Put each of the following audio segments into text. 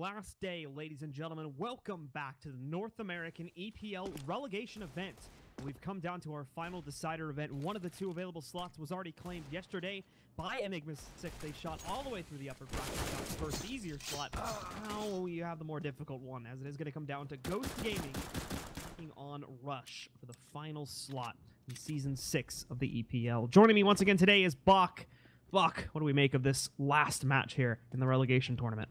last day, ladies and gentlemen. Welcome back to the North American EPL relegation event. We've come down to our final decider event. One of the two available slots was already claimed yesterday by Enigma 6. They shot all the way through the upper bracket, got the first easier slot. Now you have the more difficult one, as it is going to come down to Ghost Gaming taking on Rush for the final slot in Season 6 of the EPL. Joining me once again today is Bach. Bach, what do we make of this last match here in the relegation tournament?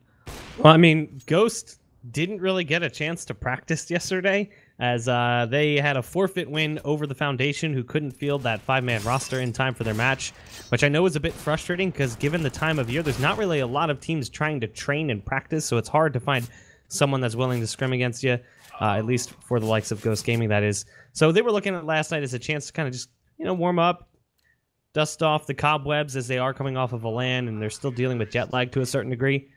Well, I mean, Ghost didn't really get a chance to practice yesterday, as they had a forfeit win over the Foundation, who couldn't field that 5-man roster in time for their match, which I know is a bit frustrating because given the time of year, there's not really a lot of teams trying to train and practice, so it's hard to find someone that's willing to scrim against you, at least for the likes of Ghost Gaming, that is. So they were looking at last night as a chance to kind of just, warm up, dust off the cobwebs, as they are coming off of a LAN, and they're still dealing with jet lag to a certain degree.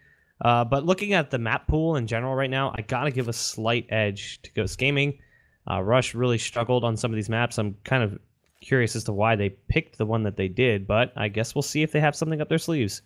But looking at the map pool in general right now, I gotta give a slight edge to Ghost Gaming. Rush really struggled on some of these maps. I'm kind of curious as to why they picked the one that they did, but I guess we'll see if they have something up their sleeves.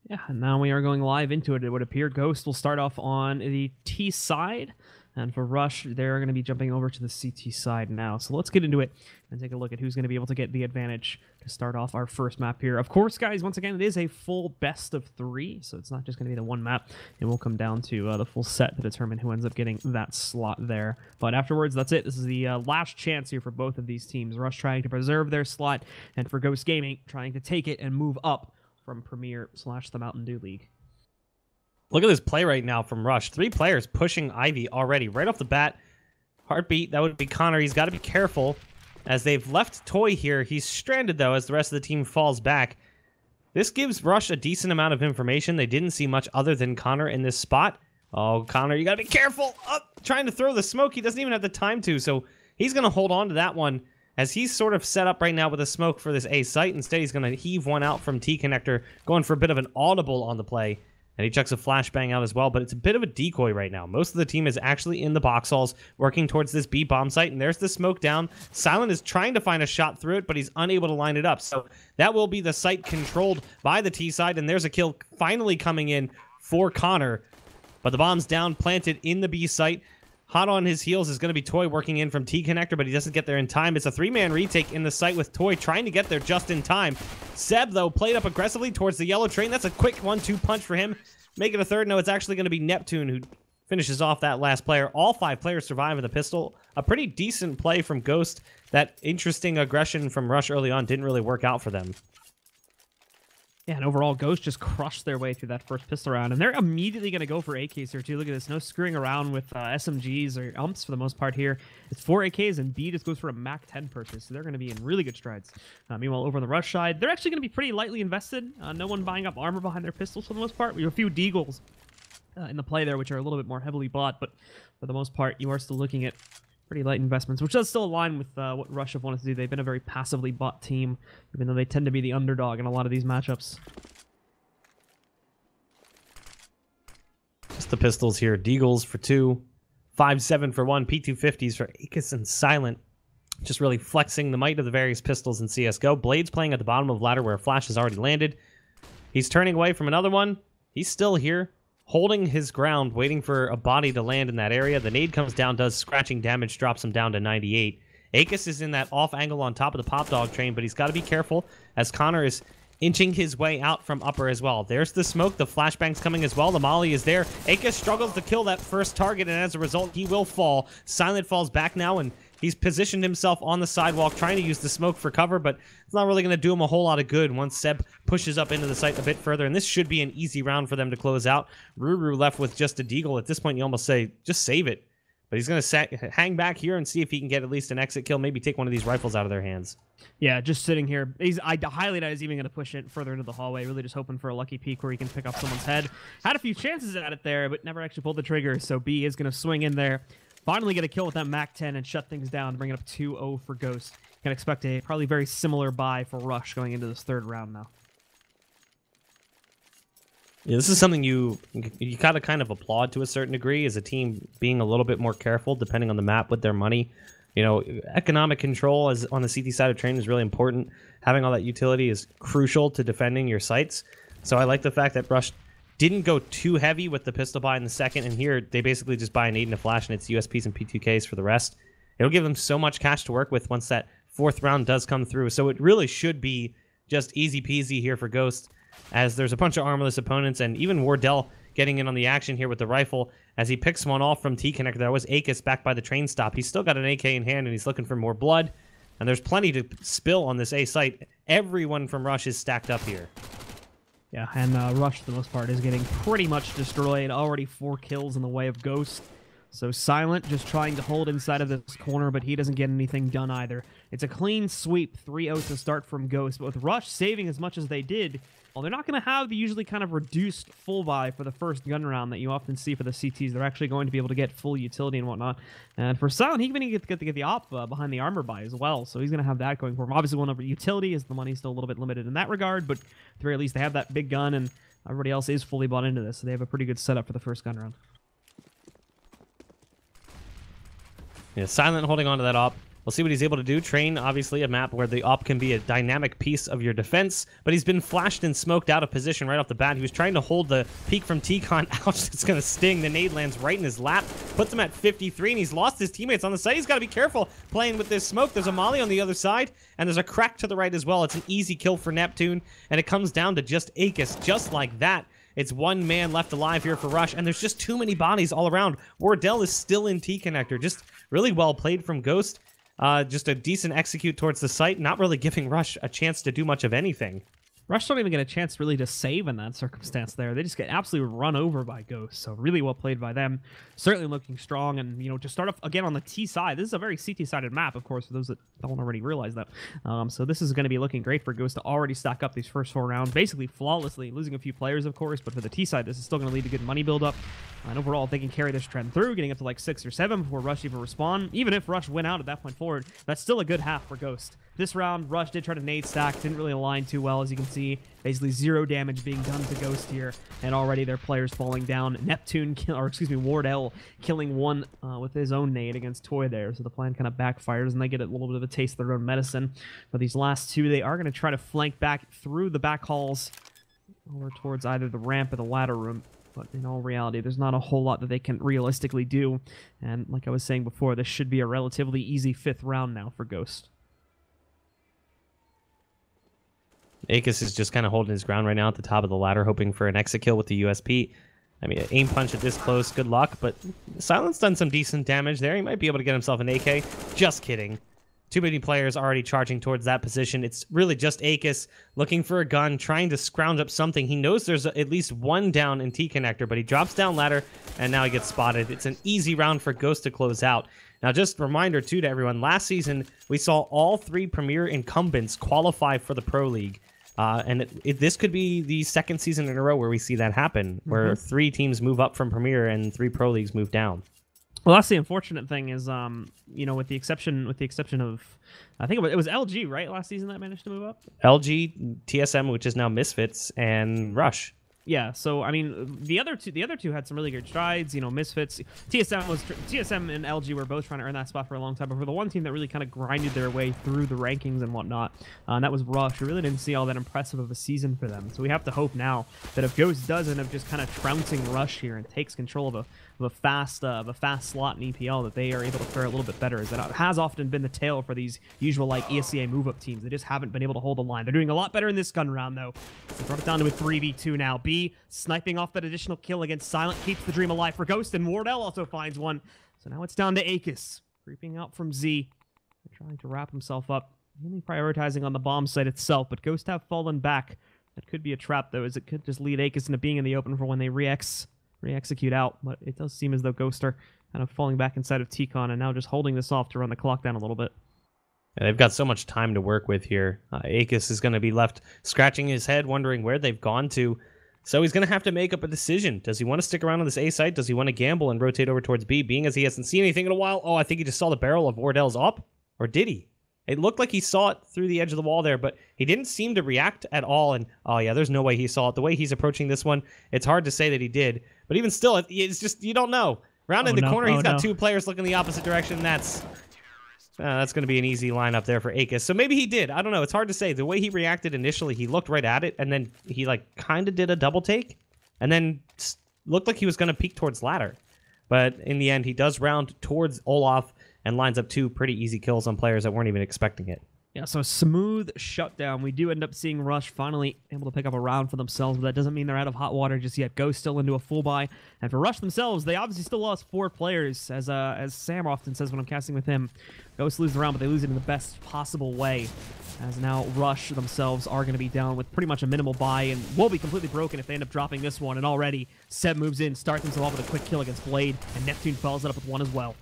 Yeah, and now we are going live into it. It would appear Ghost will start off on the T side, and for Rush, they're going to be jumping over to the CT side now. So let's get into it and take a look at who's going to be able to get the advantage to start off our first map here. Of course, guys, once again, it is a full best of 3, so it's not just going to be the one map. It will come down to the full set to determine who ends up getting that slot there. But afterwards, that's it. This is the last chance here for both of these teams. Rush trying to preserve their slot, and for Ghost Gaming trying to take it and move up from Premier / the Mountain Dew League. Look at this play right now from Rush. 3 players pushing Ivy already. Right off the bat, Heartbeat, that would be Connor. He's got to be careful as they've left Toy here. He's stranded, though, as the rest of the team falls back. This gives Rush a decent amount of information. They didn't see much other than Connor in this spot. Oh, Connor, you got to be careful. Trying to throw the smoke. He doesn't even have the time to, so he's going to hold on to that one as he's sort of set up right now with a smoke for this A site. Instead, he's going to heave one out from T connector, going for a bit of an audible on the play. And he chucks a flashbang out as well, but it's a bit of a decoy right now. Most of the team is actually in the box halls working towards this B bomb site, and there's the smoke down. Silent is trying to find a shot through it, but he's unable to line it up. So that will be the site controlled by the T side, and there's a kill finally coming in for Connor. But the bomb's down, planted in the B site. Hot on his heels is going to be Toy working in from T connector, but he doesn't get there in time. It's a 3-man retake in the site with Toy trying to get there just in time. Seb, though, played up aggressively towards the yellow train. That's a quick 1-2 punch for him. Make it a third. No, it's actually going to be Neptune who finishes off that last player. All 5 players survive with a pistol. A pretty decent play from Ghost. That interesting aggression from Rush early on didn't really work out for them. Yeah, and overall, Ghost just crushed their way through that first pistol round, and they're immediately going to go for AKs here, too. Look at this. No screwing around with SMGs or umps for the most part here. It's 4 AKs, and B just goes for a Mac 10 purchase, so they're going to be in really good strides. Meanwhile, over on the Rush side, they're actually going to be pretty lightly invested. No one buying up armor behind their pistols for the most part. We have a few Deagles in the play there, which are a little bit more heavily bought, but for the most part, you are still looking at pretty light investments, which does still align with what Rush have wanted to do. They've been a very passively bought team, even though they tend to be the underdog in a lot of these matchups. Just the pistols here. Deagles for 2, 5.7 for 1, P250s for Akis and Silent. Just really flexing the might of the various pistols in CSGO. Blade's playing at the bottom of ladder where a flash has already landed. He's turning away from another one. He's still here, holding his ground, waiting for a body to land in that area. The nade comes down, does scratching damage, drops him down to 98. Akis is in that off angle on top of the pop dog train, but he's got to be careful as Connor is inching his way out from upper as well. There's the smoke. The flashbang's coming as well. The molly is there. Akis struggles to kill that first target, and as a result, he will fall. Silent falls back now, and he's positioned himself on the sidewalk, trying to use the smoke for cover, but it's not really going to do him a whole lot of good once Seb pushes up into the site a bit further, and this should be an easy round for them to close out. Ruru left with just a deagle. At this point, you almost say, just save it. But he's going to hang back here and see if he can get at least an exit kill, maybe take one of these rifles out of their hands. Yeah, just sitting here. I highly doubt he's even going to push it further into the hallway, really just hoping for a lucky peek where he can pick up someone's head. Had a few chances at it there, but never actually pulled the trigger, so B is going to swing in there. Finally get a kill with that Mac 10 and shut things down, bring it up 2-0 for Ghost. Can expect a probably very similar buy for Rush going into this third round now. Yeah, this is something you gotta kind of applaud to a certain degree, as a team being a little bit more careful depending on the map with their money. Economic control as on the CT side of train is really important. Having all that utility is crucial to defending your sites. So I like the fact that Rush didn't go too heavy with the pistol buy in the second, and here they basically just buy a nade and a flash, and it's USPs and P2Ks for the rest. It'll give them so much cash to work with once that 4th round does come through. So it really should be just easy peasy here for Ghost, as there's a bunch of armorless opponents, and even Wardell getting in on the action here with the rifle as he picks one off from T-Connector. That was Akis back by the train stop. He's still got an AK in hand, and he's looking for more blood, and there's plenty to spill on this A site. Everyone from Rush is stacked up here. Yeah, and Rush, for the most part, is getting pretty much destroyed. Already 4 kills in the way of Ghost. So Silent just trying to hold inside of this corner, but he doesn't get anything done either. It's a clean sweep, 3-0 to start from Ghost. But with Rush saving as much as they did, well, they're not going to have the usually kind of reduced full buy for the first gun round that you often see for the CTs. They're actually going to be able to get full utility and whatnot. And for Silent, he's going to get the op behind the armor buy as well. So he's going to have that going for him. Obviously, one over utility is the money's still a little bit limited in that regard, but at the very least, they have that big gun, and everybody else is fully bought into this. So they have a pretty good setup for the first gun round. Yeah, Silent holding on to that op. We'll see what he's able to do. Train, obviously, a map where the op can be a dynamic piece of your defense, but he's been flashed and smoked out of position right off the bat. He was trying to hold the peek from T-Con. Ouch, it's going to sting. The nade lands right in his lap, puts him at 53, and he's lost his teammates on the side. He's got to be careful playing with this smoke. There's a molly on the other side, and there's a crack to the right as well. It's an easy kill for Neptune, and it comes down to just Akis, just like that. It's one man left alive here for Rush, and there's just too many bodies all around. Wardell is still in T-Connector. Just really well played from Ghost. Just a decent execute towards the site, not really giving Rush a chance to do much of anything. Rush don't even get a chance really to save in that circumstance there. They just get absolutely run over by Ghost. So really well played by them. Certainly looking strong. And, you know, to start off again on the T side, this is a very CT-sided map, of course, for those that don't already realize that. So this is going to be looking great for Ghost to already stack up these first 4 rounds, basically flawlessly, losing a few players, of course. But for the T side, this is still going to lead to good money build-up. And overall, if they can carry this trend through, getting up to like 6 or 7 before Rush even respawn, even if Rush went out at that point forward, that's still a good half for Ghost. This round, Rush did try to nade stack, didn't really align too well, as you can see. Basically 0 damage being done to Ghost here, and already their players falling down. Neptune, Wardell killing one with his own nade against Toy there, so the plan kind of backfires, and they get a little bit of a taste of their own medicine. For these last 2, they are going to try to flank back through the back halls over towards either the ramp or the ladder room. But in all reality, there's not a whole lot that they can realistically do. And like I was saying before, this should be a relatively easy 5th round now for Ghost. Akis is just kind of holding his ground right now at the top of the ladder, hoping for an exit kill with the USP. I mean, aim punch at this close, good luck, but Silent's done some decent damage there. He might be able to get himself an AK. Just kidding. Too many players already charging towards that position. It's really just Akis looking for a gun, trying to scrounge up something. He knows there's at least one down in T-Connector, but he drops down ladder, and now he gets spotted. It's an easy round for Ghost to close out. Now, just a reminder, too, to everyone, last season, we saw all 3 Premier incumbents qualify for the Pro League. And this could be the 2nd season in a row where we see that happen, where 3 teams move up from Premier and 3 Pro Leagues move down. Well, that's the unfortunate thing is, you know, with the exception of, I think it was LG, right, last season that managed to move up? LG, TSM, which is now Misfits, and Rush. Yeah, so I mean, the other two had some really good strides. You know, Misfits, TSM and LG were both trying to earn that spot for a long time. But for the one team that really kind of grinded their way through the rankings and whatnot, and that was Rush. We really didn't see all that impressive of a season for them. So we have to hope now that if Ghost does end up just kind of trouncing Rush here and takes control of a fast slot in EPL, that they are able to fare a little bit better. As that has often been the tale for these usual like ESCA move up teams. They just haven't been able to hold the line. They're doing a lot better in this gun round though. They brought it down to a 3v2 now. B sniping off that additional kill against Silent keeps the dream alive for Ghost, and Wardell also finds one. So now it's down to Akis, creeping out from Z, trying to wrap himself up, mainly prioritizing on the bomb site itself, but Ghost have fallen back. That could be a trap though, as it could just lead Akis into being in the open for when they re-execute out, but it does seem as though Ghost are kind of falling back inside of T-Con and now just holding this off to run the clock down a little bit. Yeah, they've got so much time to work with here. Akis is going to be left scratching his head, wondering where they've gone to. So he's going to have to make up a decision. Does he want to stick around on this A site? Does he want to gamble and rotate over towards B, being as he hasn't seen anything in a while? Oh, I think he just saw the barrel of Wardell's op. Or did he? It looked like he saw it through the edge of the wall there, but he didn't seem to react at all. And, oh yeah, there's no way he saw it. The way he's approaching this one, it's hard to say that he did. But even still, it's just, you don't know. Rounding the corner, he's got 2 players looking the opposite direction. That's going to be an easy lineup there for Akis. So maybe he did. I don't know. It's hard to say. The way he reacted initially, he looked right at it, and then he, like, kind of did a double take. and then looked like he was going to peek towards ladder. But in the end, he does round towards Olaf and lines up 2 pretty easy kills on players that weren't even expecting it. Yeah, so smooth shutdown. We do end up seeing Rush finally able to pick up a round for themselves, but that doesn't mean they're out of hot water just yet. Ghost still into a full buy. And for Rush themselves, they obviously still lost 4 players, as Sam often says when I'm casting with him. Ghost lose the round, but they lose it in the best possible way. As now Rush themselves are going to be down with pretty much a minimal buy and will be completely broken if they end up dropping this one. And already, Seb moves in, starts himself off with a quick kill against Blade, and Neptune follows it up with one as well.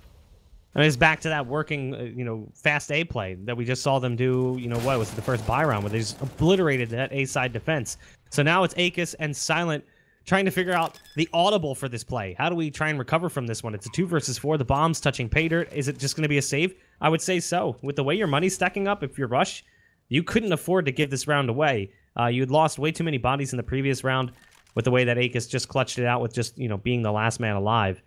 I mean, it's back to that working, fast A play that we just saw them do, what was it, the first buy round, where they just obliterated that A side defense. So now it's Aegis and Silent trying to figure out the audible for this play. How do we try and recover from this one? It's a 2 versus 4. The bomb's touching pay dirt. Is it just going to be a save? I would say so. With the way your money's stacking up, if you're Rush, you couldn't afford to give this round away. You'd lost way too many bodies in the previous round with the way that Aegis just clutched it out with just, being the last man alive.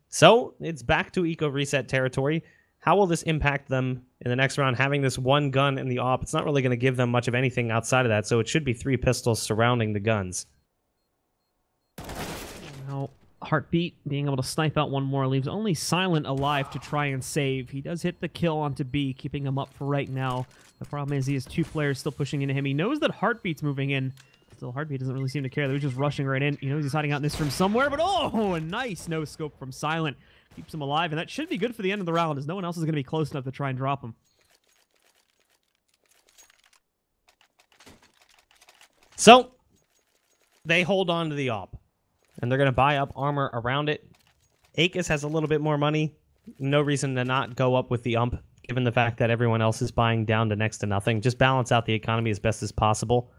So it's back to eco reset territory. How will this impact them in the next round? Having this 1 gun in the op, it's not really going to give them much of anything outside of that, so it should be 3 pistols surrounding the guns. Now, Heartbeat being able to snipe out 1 more leaves only Silent alive to try and save. He does hit the kill onto B, keeping him up for right now. The problem is he has 2 players still pushing into him. He knows that Heartbeat's moving in. Still, Heartbeat doesn't really seem to care. They're just rushing right in. He knows he's hiding out in this room somewhere, but a nice no-scope from Silent. Keeps him alive, and that should be good for the end of the round, as no one else is going to be close enough to try and drop him. So, they hold on to the op, and they're going to buy up armor around it. Aegis has a little bit more money. No reason to not go up with the ump, given the fact that everyone else is buying down to next to nothing. Just balance out the economy as best as possible.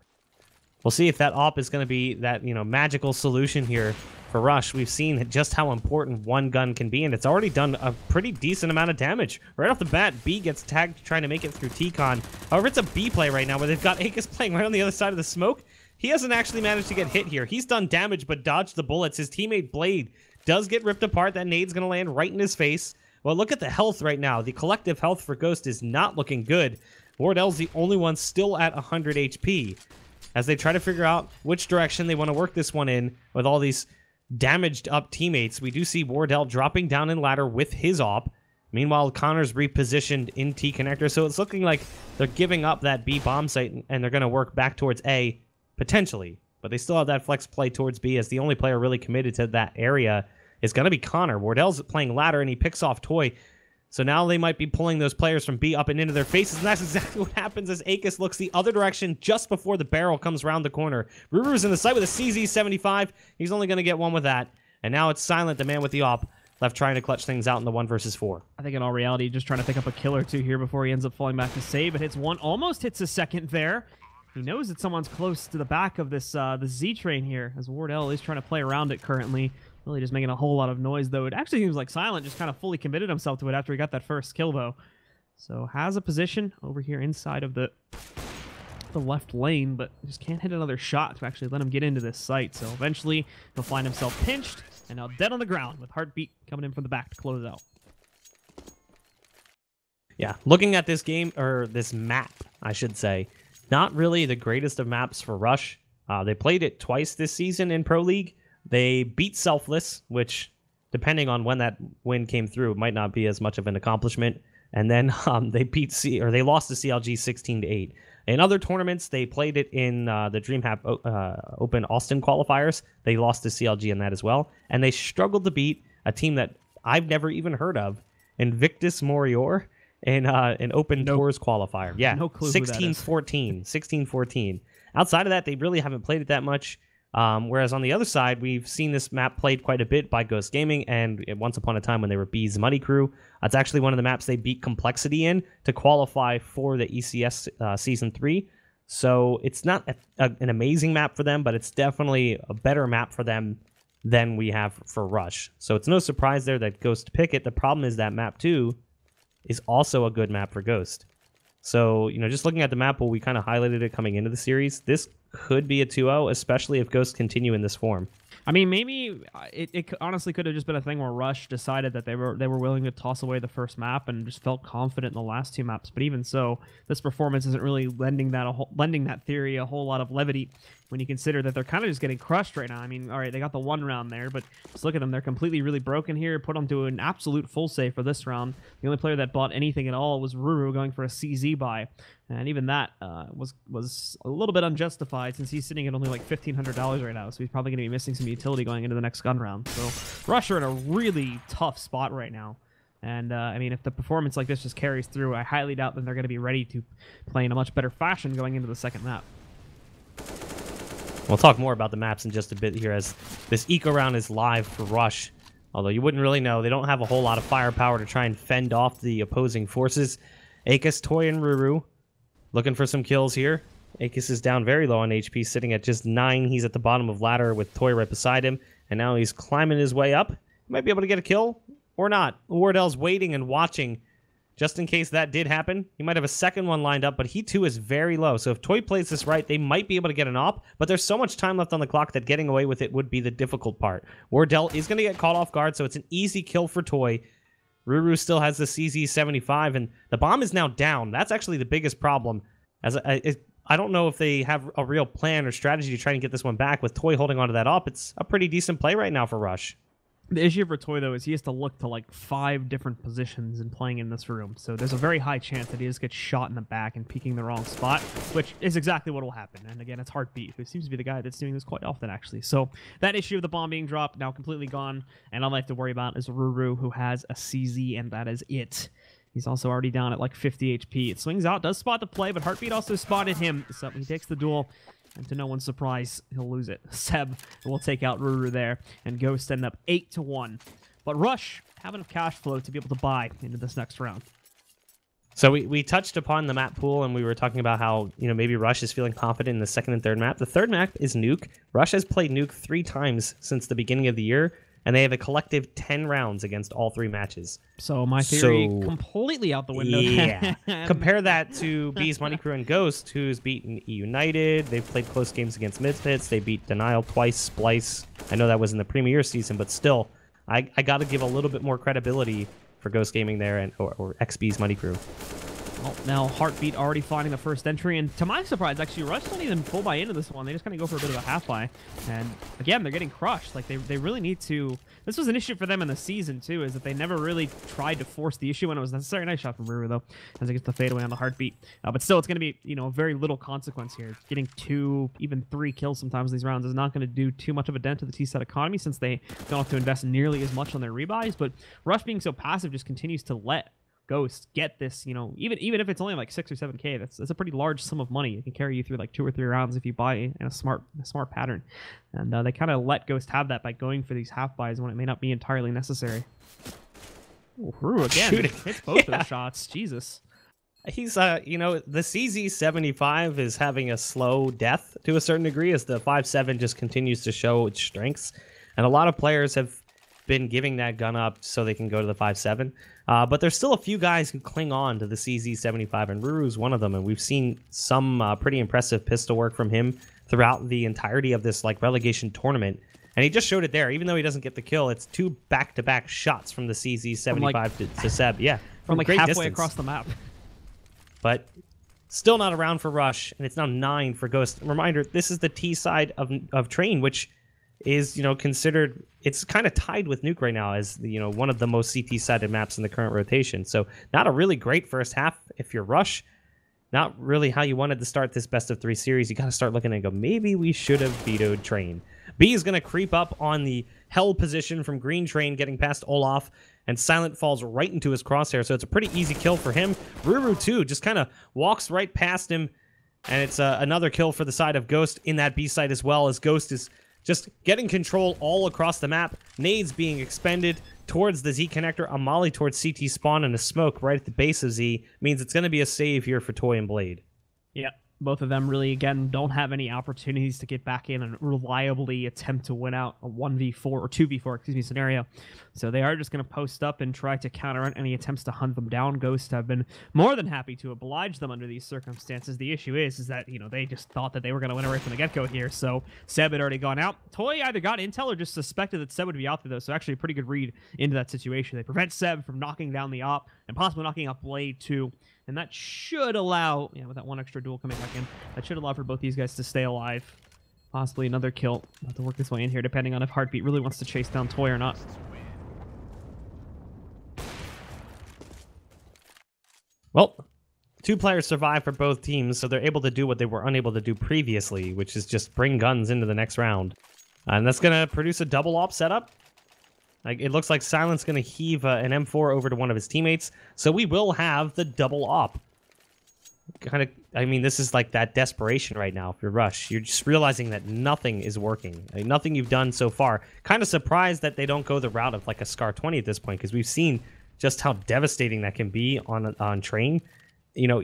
We'll see if that op is going to be that, magical solution here for Rush. We've seen just how important 1 gun can be, and it's already done a pretty decent amount of damage. Right off the bat, B gets tagged trying to make it through T-Con. However, it's a B play right now where they've got Aegis playing right on the other side of the smoke. He hasn't actually managed to get hit here. He's done damage but dodged the bullets. His teammate Blade does get ripped apart. That nade's going to land right in his face. Well, look at the health right now. The collective health for Ghost is not looking good. Wardell's the only one still at 100 HP. As they try to figure out which direction they want to work this one in with all these damaged up teammates. We do see Wardell dropping down in ladder with his op. Meanwhile, Connor's repositioned in T connector, so it's looking like they're giving up that B bomb site and they're going to work back towards A, potentially. But they still have that flex play towards B, as the only player really committed to that area is going to be Connor. Wardell's playing ladder and he picks off Toy. So now they might be pulling those players from B up and into their faces, and that's exactly what happens as Aegis looks the other direction just before the barrel comes around the corner. Ruru's in the sight with a CZ-75. He's only going to get 1 with that. And now it's Silent, the man with the op, left trying to clutch things out in the 1 versus 4. I think in all reality, just trying to pick up a kill or 2 here before he ends up falling back to save. It hits 1, almost hits a second there. He knows that someone's close to the back of this the Z train here, as Wardell is trying to play around it currently. Really just making a whole lot of noise, though. It actually seems like Silent just kind of fully committed himself to it after he got that first kill, though. So has a position over here inside of the left lane, but just can't hit another shot to actually let him get into this site. So eventually he'll find himself pinched and now dead on the ground with Heartbeat coming in from the back to close out. Yeah, looking at this game, or this map, I should say, not really the greatest of maps for Rush. They played it twice this season in Pro League. They beat Selfless, which, depending on when that win came through, might not be as much of an accomplishment. And then they lost to CLG 16-8. In other tournaments, they played it in the DreamHack Open Austin qualifiers. They lost to CLG in that as well. And they struggled to beat a team that I've never even heard of, Invictus Morior, in an Open Tours qualifier. Yeah, no clue 16-14. 16-14. Outside of that, they really haven't played it that much. Whereas on the other side, we've seen this map played quite a bit by Ghost Gaming, and once upon a time when they were B's Money Crew, it's actually one of the maps they beat Complexity in to qualify for the ECS Season 3. So it's not an amazing map for them, but it's definitely a better map for them than we have for Rush. So it's no surprise there that Ghost pick it. The problem is that map 2 is also a good map for Ghost. So, just looking at the map, we kind of highlighted it coming into the series. This could be a 2-0, especially if Ghosts continue in this form. I mean, maybe it honestly could have just been a thing where Rush decided that they were willing to toss away the first map and just felt confident in the last 2 maps. But even so, this performance isn't really lending that theory a whole lot of levity when you consider that they're kind of just getting crushed right now. I mean, all right, they got the 1 round there, but just look at them. They're completely really broken here, put onto an absolute full save for this round. The only player that bought anything at all was Ruru going for a CZ buy. And even that was a little bit unjustified since he's sitting at only like $1,500 right now. So he's probably going to be missing some utility going into the next gun round. So Rush are in a really tough spot right now. And, I mean, if the performance like this just carries through, I highly doubt that they're going to be ready to play in a much better fashion going into the second map. We'll talk more about the maps in just a bit here as this eco round is live for Rush. Although you wouldn't really know. They don't have a whole lot of firepower to try and fend off the opposing forces. Akis, Toy, and Ruru looking for some kills here. Akis is down very low on HP, sitting at just 9. He's at the bottom of ladder with Toy right beside him. And now he's climbing his way up. He might be able to get a kill or not. Wardell's waiting and watching just in case that did happen. He might have a second one lined up, but he too is very low. So if Toy plays this right, they might be able to get an op, but there's so much time left on the clock that getting away with it would be the difficult part. Wardell is going to get caught off guard, so it's an easy kill for Toy. Ruru still has the CZ75, and the bomb is now down. That's actually the biggest problem. As I don't know if they have a real plan or strategy to try and get this one back. With Toy holding onto that op, it's a pretty decent play right now for Rush. The issue for Toy, though, is he has to look to like 5 different positions in playing in this room. So there's a very high chance that he just gets shot in the back and peeking the wrong spot, which is exactly what will happen. And again, it's Heartbeat, who seems to be the guy that's doing this quite often, actually. So that issue of the bomb being dropped, now completely gone. And all I have to worry about is Ruru, who has a CZ, and that is it. He's also already down at like 50 HP. It swings out, does spot the play, but Heartbeat also spotted him. So he takes the duel. And to no one's surprise, he'll lose it. Seb will take out Ruru there, and Ghost end up 8-1. But Rush have enough cash flow to be able to buy into this next round. So we touched upon the map pool, and we were talking about how, you know, maybe Rush is feeling confident in the second and third map. The third map is Nuke. Rush has played Nuke 3 times since the beginning of the year, and they have a collective 10 rounds against all 3 matches. So my theory completely out the window. Yeah. Compare that to B's Money Crew and Ghost, who's beaten E United. They've played close games against Misfits. They beat Denial twice, Splice. I know that was in the Premier season, but still, I got to give a little bit more credibility for Ghost Gaming there and or XB's Money Crew. Well, now Heartbeat already finding the first entry, and to my surprise, actually, Rush don't even full buy into this one. They just kind of go for a bit of a half buy, and again, they're getting crushed. Like, they really need to... This was an issue for them in the season, too, is that they never really tried to force the issue when it was necessary. Nice shot from Ruru, though, as it gets the fadeaway on the Heartbeat. But still, it's going to be, you know, very little consequence here. Getting 2, even 3 kills sometimes in these rounds is not going to do too much of a dent to the T-set economy, since they don't have to invest nearly as much on their rebuys, but Rush being so passive just continues to let Ghost get this, you know, even if it's only like 6 or 7K, that's a pretty large sum of money. It can carry you through like 2 or 3 rounds if you buy in a smart pattern. And they kind of let Ghost have that by going for these half buys when it may not be entirely necessary. Ooh, Ruru again hits both those shots. Jesus. He's, you know, the CZ75 is having a slow death to a certain degree as the 5.7 just continues to show its strengths. And a lot of players have been giving that gun up so they can go to the 5.7. But there's still a few guys who cling on to the CZ75, and Ruru's one of them. And we've seen some pretty impressive pistol work from him throughout the entirety of this like relegation tournament. And he just showed it there. Even though he doesn't get the kill, it's 2 back-to-back shots from the CZ75 to Seb. Yeah, from like great halfway distance across the map. But still not around for Rush, and it's now 9 for Ghost. Reminder, this is the T side of Train, which is, you know, considered, it's kind of tied with Nuke right now as, you know, one of the most CT-sided maps in the current rotation. So not a really great first half if you're Rush. Not really how you wanted to start this best-of-3 series. You got to start looking and go, maybe we should have vetoed Train. B is going to creep up on the hell position from Green Train, getting past Olaf, and Silent falls right into his crosshair, so it's a pretty easy kill for him. Ruru, too, just kind of walks right past him, and it's another kill for the side of Ghost in that B side as well, as Ghost is just getting control all across the map. Nades being expended towards the Z connector. A molly towards CT spawn, and a smoke right at the base of Z means it's going to be a save here for Toy and Blade. Yeah, both of them really, again, don't have any opportunities to get back in and reliably attempt to win out a 1v4 or 2v4, excuse me, scenario. So they are just going to post up and try to counter any attempts to hunt them down. Ghosts have been more than happy to oblige them under these circumstances. The issue is that, you know, they just thought that they were going to win it right from the get-go here. So Seb had already gone out. Toy either got intel or just suspected that Seb would be out there, though. So actually a pretty good read into that situation. They prevent Seb from knocking down the op and possibly knocking out Blade too. And that should allow, with that one extra duel coming back in, that should allow for both these guys to stay alive. Possibly another kill. Have to work this way in here, depending on if Heartbeat really wants to chase down Toy or not. Well, 2 players survive for both teams, so they're able to do what they were unable to do previously, which is just bring guns into the next round. And that's going to produce a double op setup. Like, it looks like Silent's going to heave an M4 over to one of his teammates, so we will have the double op. Kind of, I mean, this is like that desperation right now for Rush. You're just realizing that nothing is working. Like, nothing you've done so far. Kind of surprised that they don't go the route of like a Scar 20 at this point, because we've seen just how devastating that can be on Train. You know,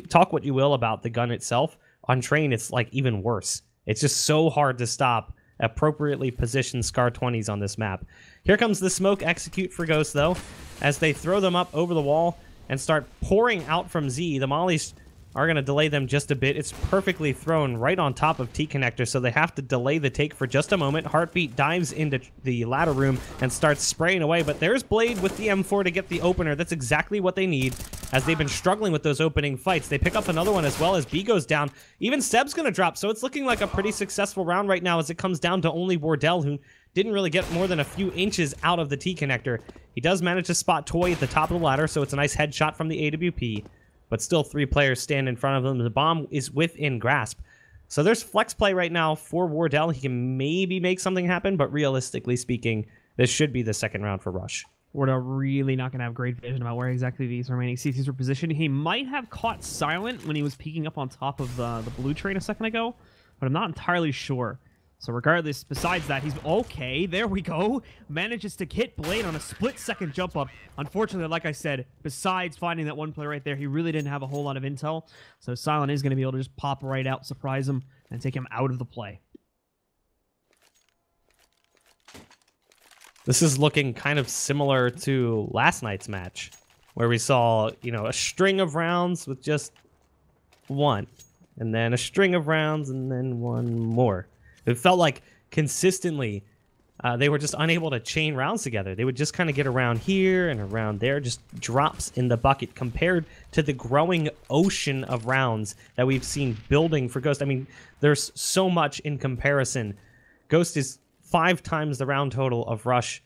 talk what you will about the gun itself. On Train, it's like even worse. It's just so hard to stop appropriately positioned Scar 20s on this map. Here comes the smoke execute for Ghost, though, as they throw them up over the wall and start pouring out from Z. The mollies are going to delay them just a bit. It's perfectly thrown right on top of T-Connector, so they have to delay the take for just a moment. Heartbeat dives into the ladder room and starts spraying away, but there's Blade with the M4 to get the opener. That's exactly what they need, as they've been struggling with those opening fights. They pick up another one as well as B goes down. Even Seb's going to drop, so it's looking like a pretty successful round right now as it comes down to only Wardell, who didn't really get more than a few inches out of the T-Connector. He does manage to spot Toy at the top of the ladder, so it's a nice headshot from the AWP. But still 3 players stand in front of him. The bomb is within grasp. So there's flex play right now for Wardell. He can maybe make something happen, but realistically speaking, this should be the second round for Rush. Wardell really not going to have great vision about where exactly these remaining CTs were positioned. He might have caught Silent when he was peeking up on top of the blue train a second ago, but I'm not entirely sure. So regardless, besides that, he's okay. There we go. Manages to hit Blade on a split-second jump up. Unfortunately, like I said, besides finding that one play right there, he really didn't have a whole lot of intel. So Silent is going to be able to just pop right out, surprise him, and take him out of the play. This is looking kind of similar to last night's match, where we saw, you know, a string of rounds with just one, and then a string of rounds, and then one more. It felt like consistently they were just unable to chain rounds together. They would just kind of get around here and around there, just drops in the bucket compared to the growing ocean of rounds that we've seen building for Ghost. I mean, there's so much in comparison. Ghost is 5 times the round total of Rush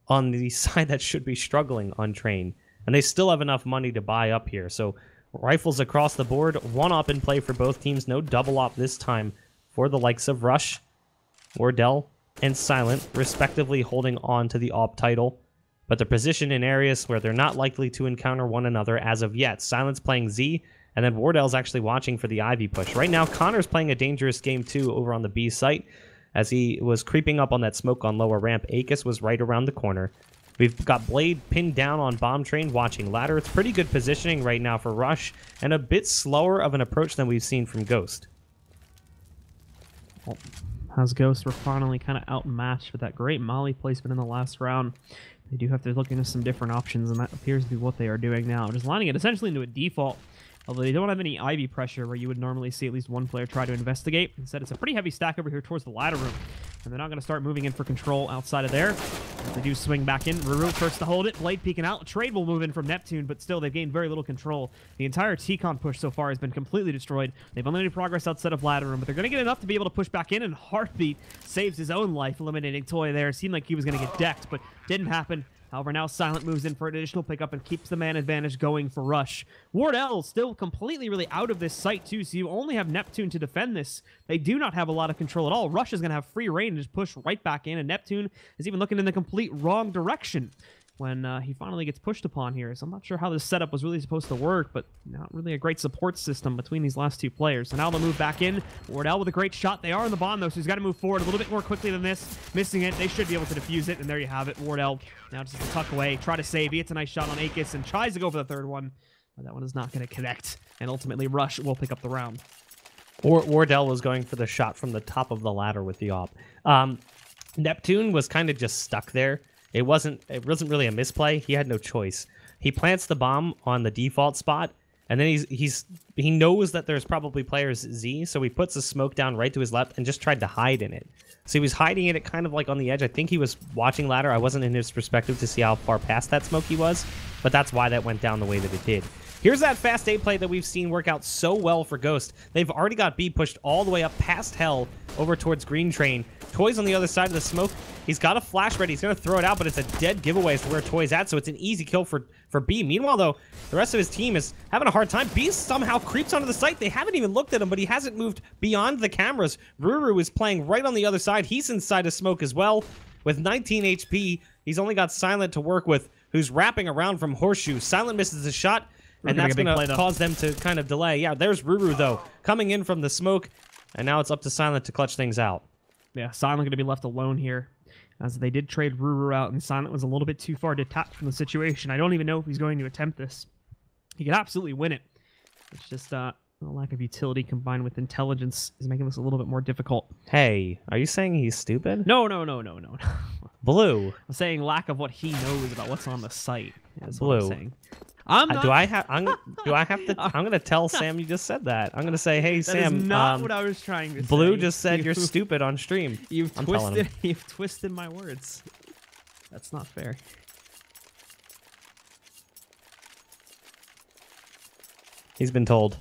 on the side that should be struggling on Train. And they still have enough money to buy up here. So rifles across the board, 1 op in play for both teams. No double op this time for the likes of Rush, Wardell, and Silent, respectively holding on to the op title. But they're positioned in areas where they're not likely to encounter one another as of yet. Silent's playing Z, and then Wardell's actually watching for the Ivy push. Right now, Connor's playing a dangerous game too over on the B site, as he was creeping up on that smoke on lower ramp. Akis was right around the corner. We've got Blade pinned down on Bomb Train, watching ladder. It's pretty good positioning right now for Rush, and a bit slower of an approach than we've seen from Ghost. As Ghosts were finally kind of outmatched with that great molly placement in the last round. They do have to look into some different options, and that appears to be what they are doing now. Just lining it essentially into a default, although they don't have any Ivy pressure where you would normally see at least one player try to investigate. Instead, it's a pretty heavy stack over here towards the ladder room, and they're not going to start moving in for control outside of there. As they do swing back in, Ruru first to hold it, Blade peeking out. Trade will move in from Neptune, but still, they've gained very little control. The entire T-Con push so far has been completely destroyed. They've only made progress outside of ladder room, but they're going to get enough to be able to push back in, and Heartbeat saves his own life, eliminating Toy there. Seemed like he was going to get decked, but didn't happen. However, now Silent moves in for an additional pickup and keeps the man advantage going for Rush. Wardell still completely really out of this site too, so you only have Neptune to defend this. They do not have a lot of control at all. Rush is going to have free reign and just push right back in, and Neptune is even looking in the complete wrong direction when he finally gets pushed upon here. So I'm not sure how this setup was really supposed to work, but not really a great support system between these last 2 players. So now they'll move back in. Wardell with a great shot. They are in the bomb, though, so he's got to move forward a little bit more quickly than this. Missing it. They should be able to defuse it, and there you have it. Wardell now just to tuck away, try to save. He hits a nice shot on Akis and tries to go for the third one, but that one is not going to connect, and ultimately Rush will pick up the round. Wardell was going for the shot from the top of the ladder with the op. Neptune was kind of just stuck there. It wasn't really a misplay. He had no choice. He plants the bomb on the default spot, and then he knows that there's probably players Z, so he puts a smoke down right to his left and just tried to hide in it. So he was hiding in it kind of like on the edge. I think he was watching ladder. I wasn't in his perspective to see how far past that smoke he was, but that's why that went down the way that it did. Here's that fast A play that we've seen work out so well for Ghost. They've already got B pushed all the way up past Hell over towards Green Train. Toy's on the other side of the smoke. He's got a flash ready. He's going to throw it out, but it's a dead giveaway as to where Toy's at, so it's an easy kill for B. Meanwhile, though, the rest of his team is having a hard time. B somehow creeps onto the site. They haven't even looked at him, but he hasn't moved beyond the cameras. Ruru is playing right on the other side. He's inside of smoke as well. With 19 HP, he's only got Silent to work with, who's wrapping around from Horseshoe. Silent misses a shot, and that's going to cause them to kind of delay. Yeah, there's Ruru, though, coming in from the smoke, and now it's up to Silent to clutch things out. Yeah, Silent going to be left alone here, as they did trade Ruru out, and Silent was a little bit too far detached from the situation. I don't even know if he's going to attempt this. He could absolutely win it. It's just a lack of utility combined with intelligence is making this a little bit more difficult. Hey, are you saying he's stupid? No. Blue. I'm saying lack of what he knows about what's on the site. Is Blue. What I'm saying. I'm not... Do I have to? I'm gonna tell Sam you just said that. I'm gonna say, hey, Sam. That is not what I was trying to say. Blue just said you're stupid on stream. You've twisted my words. That's not fair. He's been told.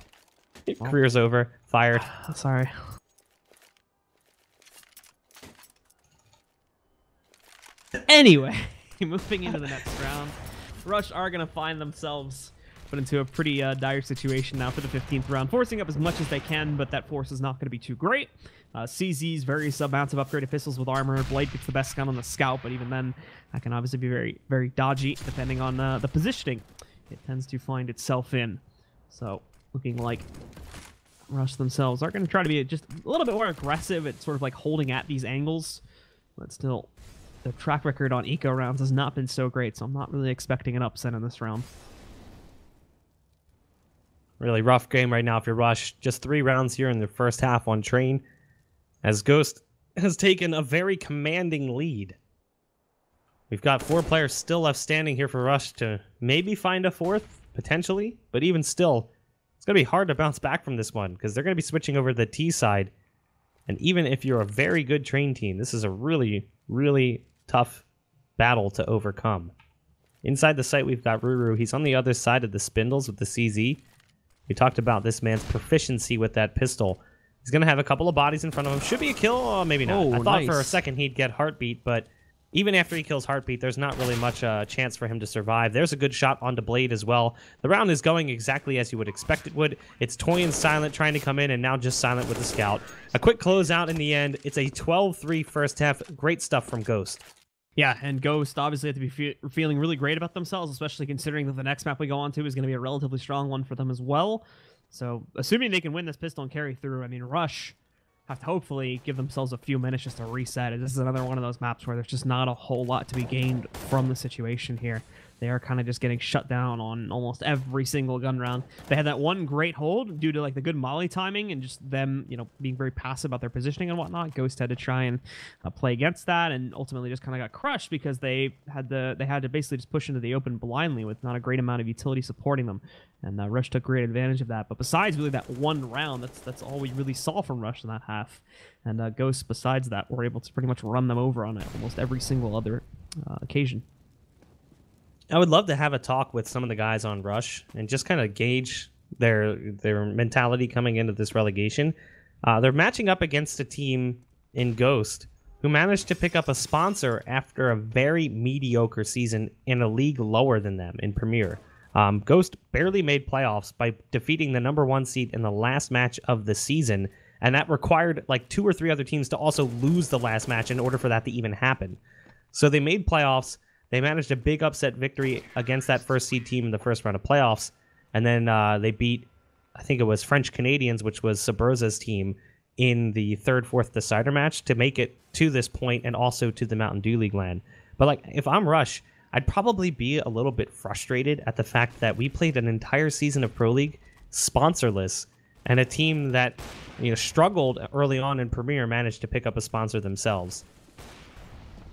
Career's over. Fired. Sorry. Anyway, moving into the next round. Rush are going to find themselves put into a pretty dire situation now for the 15th round, forcing up as much as they can, but that force is not going to be too great. CZ's various amounts of upgraded pistols with armor. Blade gets the best gun on the scout, but even then, that can obviously be very, very dodgy depending on the positioning it tends to find itself in. So, looking like Rush themselves are going to try to be just a little bit more aggressive at sort of like holding at these angles, but still, the track record on eco rounds has not been so great, so I'm not really expecting an upset in this round. Really rough game right now for Rush. Just 3 rounds here in the first half on Train, as Ghost has taken a very commanding lead. We've got 4 players still left standing here for Rush to maybe find a 4th, potentially, but even still, it's going to be hard to bounce back from this one, because they're going to be switching over to the T side, and even if you're a very good Train team, this is a really, really tough battle to overcome. Inside the site, we've got Ruru. He's on the other side of the spindles with the CZ. We talked about this man's proficiency with that pistol. He's going to have a couple of bodies in front of him. Should be a kill? Oh, maybe not. Oh, I thought nice. for a second he'd get Heartbeat, but even after he kills Heartbeat, there's not really much chance for him to survive. There's a good shot onto Blade as well. The round is going exactly as you would expect it would. It's Toy and Silent trying to come in, and now just Silent with the Scout. A quick closeout in the end. It's a 12-3 first half. Great stuff from Ghost. Yeah, and Ghost obviously have to be feeling really great about themselves, especially considering that the next map we go on to is going to be a relatively strong one for them as well. So, assuming they can win this pistol and carry through, I mean, Rush have to hopefully give themselves a few minutes just to reset. This is another one of those maps where there's just not a whole lot to be gained from the situation here. They are kind of just getting shut down on almost every single gun round. They had that one great hold due to like the good molly timing and just them, you know, being very passive about their positioning and whatnot. Ghost had to try and play against that, and ultimately just kind of got crushed because they had to basically just push into the open blindly with not a great amount of utility supporting them. And Rush took great advantage of that. But besides really that one round, that's all we really saw from Rush in that half. And Ghost, besides that, were able to pretty much run them over on almost every single other occasion. I would love to have a talk with some of the guys on Rush and just kind of gauge their mentality coming into this relegation. They're matching up against a team in Ghost who managed to pick up a sponsor after a very mediocre season in a league lower than them in Premier. Ghost barely made playoffs by defeating the #1 seed in the last match of the season, and that required like 2 or 3 other teams to also lose the last match in order for that to even happen. So they made playoffs. They managed a big upset victory against that first seed team in the first round of playoffs, and then they beat, I think it was French Canadians, which was Saburza's team, in the 3rd, 4th decider match to make it to this point and also to the Mountain Dew League land. But like, if I'm Rush, I'd probably be a little bit frustrated at the fact that we played an entire season of Pro League sponsorless, and a team that, you know, struggled early on in Premier managed to pick up a sponsor themselves.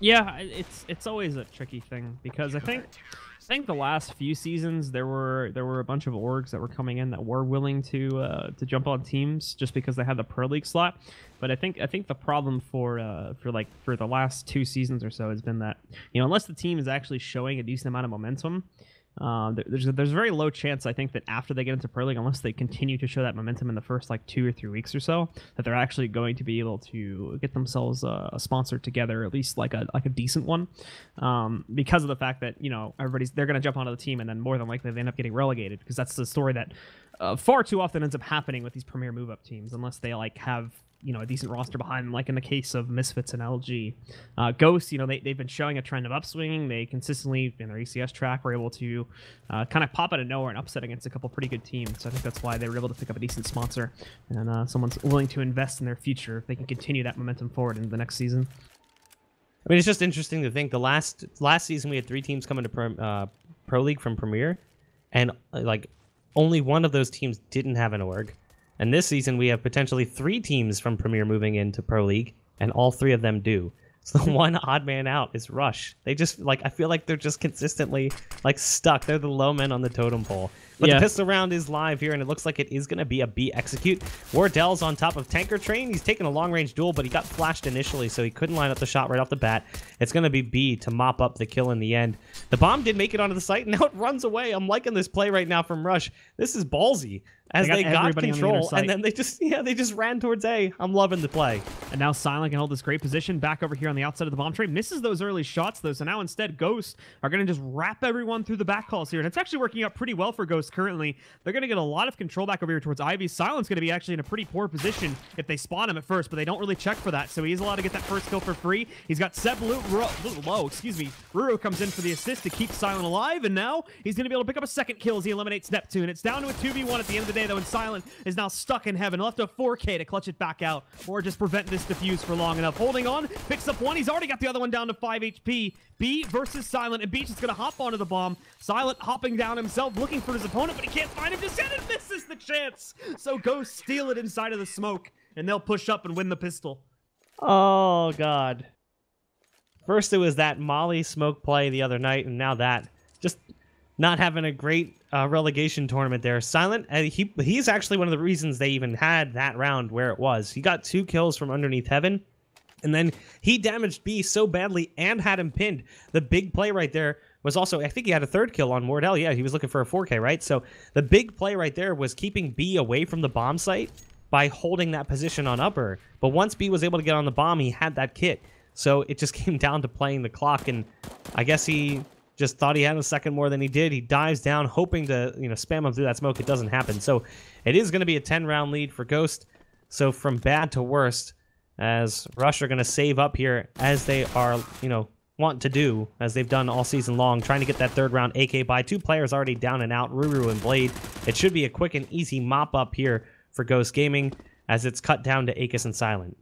Yeah, it's always a tricky thing because I think the last few seasons there were a bunch of orgs that were coming in that were willing to jump on teams just because they had the Pro League slot. But I think the problem for the last 2 seasons or so has been that, you know, unless the team is actually showing a decent amount of momentum, There's a very low chance, I think, that after they get into Pro League, unless they continue to show that momentum in the first like 2 or 3 weeks or so, that they're actually going to be able to get themselves a sponsor together, at least like a decent one, because of the fact that they're going to jump onto the team and then more than likely they end up getting relegated, because that's the story that far too often ends up happening with these premier move up teams, unless they like have a decent roster behind them, like in the case of Misfits and LG. Ghost, they've been showing a trend of upswinging. They consistently, in their ECS track, were able to kind of pop out of nowhere and upset against a couple pretty good teams. So I think that's why they were able to pick up a decent sponsor, and someone's willing to invest in their future if they can continue that momentum forward into the next season. I mean, it's just interesting to think the last season we had 3 teams come into Pro League from Premier, and like only one of those teams didn't have an org. And this season, we have potentially 3 teams from Premier moving into Pro League, and all 3 of them do. So the one odd man out is Rush. They just, I feel like they're just consistently, stuck. They're the low men on the totem pole. But the pistol round is live here, and it looks like it is going to be a B execute. Wardell's on top of Tanker Train. He's taking a long-range duel, but he got flashed initially, so he couldn't line up the shot right off the bat. It's going to be B to mop up the kill in the end. The bomb did make it onto the site, and now it runs away. I'm liking this play right now from Rush. This is ballsy, as they got control, and then they just ran towards A. I'm loving the play. And now Silent can hold this great position back over here on the outside of the bomb tray. Misses those early shots, though, so now instead Ghost are going to just wrap everyone through the back calls here, and it's actually working out pretty well for Ghost currently. They're going to get a lot of control back over here towards Ivy. Silent's going to be actually in a pretty poor position if they spawn him at first, but they don't really check for that, so he's allowed to get that first kill for free. He's got Seb low. Ruru comes in for the assist to keep Silent alive, and now he's going to be able to pick up a second kill as he eliminates Neptune. It's down to a 2v1 at the end of the day, though, and Silent is now stuck in heaven. Left a 4K to clutch it back out, or just prevent this defuse for long enough. Holding on, picks up one. He's already got the other one down to 5 HP. B versus Silent, and Beach is going to hop onto the bomb. Silent hopping down himself, looking for his opponent, but he can't find him just yet, and misses the chance. So Ghost steal it inside of the smoke, and they'll push up and win the pistol. Oh, God. First it was that Molly smoke play the other night, and now that. Just not having a great relegation tournament there. Silent, he's actually one of the reasons they even had that round where it was. He got 2 kills from underneath heaven, and then he damaged B so badly and had him pinned. The big play right there was also, I think he had a 3rd kill on Wardell. Yeah, he was looking for a 4K, right? So the big play right there was keeping B away from the bomb site by holding that position on upper. But once B was able to get on the bomb, he had that kit. So it just came down to playing the clock, and I guess he just thought he had a second more than he did. He dives down, hoping to, spam him through that smoke. It doesn't happen. So it is going to be a 10-round lead for Ghost. So from bad to worst, as Rush are going to save up here, as they are, want to do, as they've done all season long, trying to get that 3rd round AK by 2 players already down and out, Ruru and Blade. It should be a quick and easy mop up here for Ghost Gaming, as it's cut down to Akis and Silent.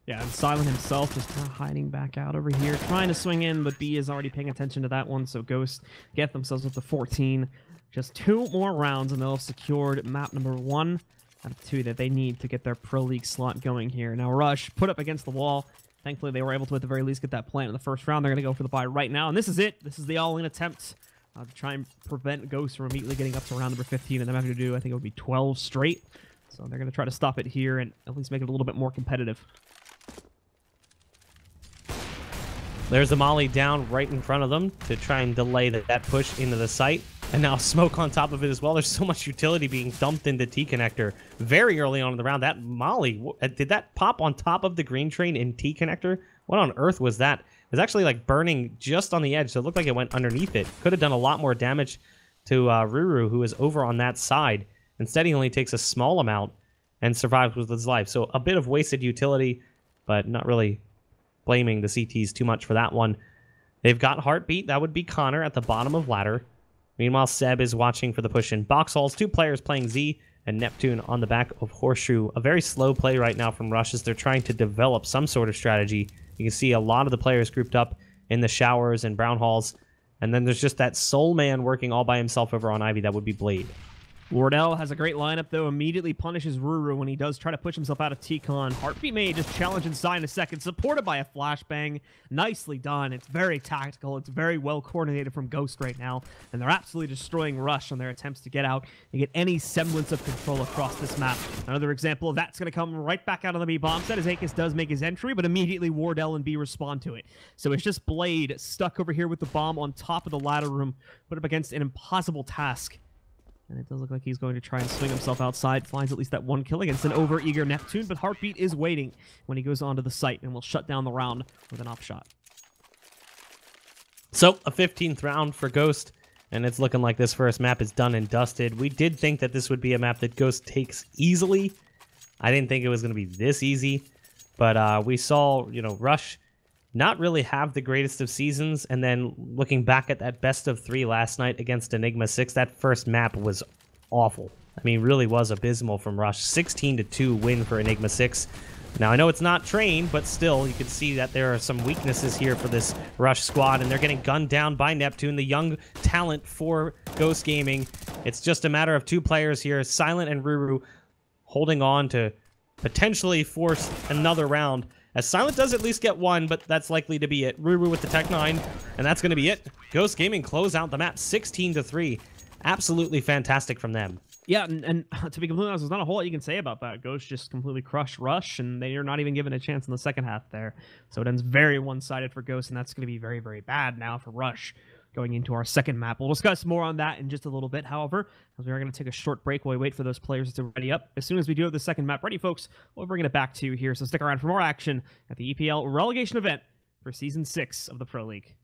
Yeah, and Silent himself just kind of hiding back out over here, trying to swing in, but B is already paying attention to that one, so Ghost get themselves up to 14. Just 2 more rounds, and they'll have secured map number 1 out of 2 that they need to get their Pro League slot going here. Now, Rush put up against the wall. Thankfully, they were able to, at the very least, get that plant in the first round. They're going to go for the buy right now, and this is it. This is the all-in attempt to try and prevent Ghost from immediately getting up to round number 15, and them having to do, I think it would be 12 straight. So they're going to try to stop it here and at least make it a little bit more competitive. There's the molly down right in front of them to try and delay that push into the site. And now smoke on top of it as well. There's so much utility being dumped into T-Connector very early on in the round. That molly, did that pop on top of the green train in T-Connector? What on earth was that? It was actually like burning just on the edge, so it looked like it went underneath it. Could have done a lot more damage to Ruru, who is over on that side. Instead, he only takes a small amount and survives with his life. So a bit of wasted utility, but not really blaming the CTs too much for that one. They've got Heartbeat. That would be Connor at the bottom of ladder. Meanwhile, Seb is watching for the push in box halls. 2 players playing Z and Neptune on the back of Horseshoe. A very slow play right now from Rush as they're trying to develop some sort of strategy. You can see a lot of the players grouped up in the showers and brown halls. And then there's just that sole man working all by himself over on Ivy. That would be Blade. Wardell has a great lineup, though. Immediately punishes Ruru when he does try to push himself out of T-Con. Heartbeat may just challenge inside in a second, supported by a flashbang. Nicely done. It's very tactical. It's very well coordinated from Ghost right now. And they're absolutely destroying Rush on their attempts to get out and get any semblance of control across this map. Another example of that's going to come right back out on the B bomb set as Akis does make his entry, but immediately Wardell and B respond to it. So it's just Blade stuck over here with the bomb on top of the ladder room, put up against an impossible task. And it does look like he's going to try and swing himself outside. Finds at least that one kill against an over-eager Neptune, but Heartbeat is waiting when he goes onto the site and will shut down the round with an off shot. So, a 15th round for Ghost, and it's looking like this first map is done and dusted. We did think that this would be a map that Ghost takes easily. I didn't think it was going to be this easy, but we saw, Rush not really have the greatest of seasons, and then looking back at that best of 3 last night against Enigma 6, that first map was awful. I mean, really was abysmal from Rush. 16-2 win for Enigma 6. Now, I know it's not trained, but still, you can see that there are some weaknesses here for this Rush squad, and they're getting gunned down by Neptune, the young talent for Ghost Gaming. It's just a matter of 2 players here, Silent and Ruru, holding on to potentially force another round. As Silent does at least get one, but that's likely to be it. Ruru with the Tech 9, and that's going to be it. Ghost Gaming close out the map 16-3. Absolutely fantastic from them. Yeah, and to be completely honest, there's not a whole lot you can say about that. Ghost just completely crushed Rush, and they are not even given a chance in the second half there. So it ends very one-sided for Ghost, and that's going to be very, very bad now for Rush going into our second map. We'll discuss more on that in just a little bit, however, as we are going to take a short break while we wait for those players to ready up. As soon as we do have the second map ready, folks, we'll bring it back to you here. So stick around for more action at the EPL relegation event for Season 6 of the Pro League.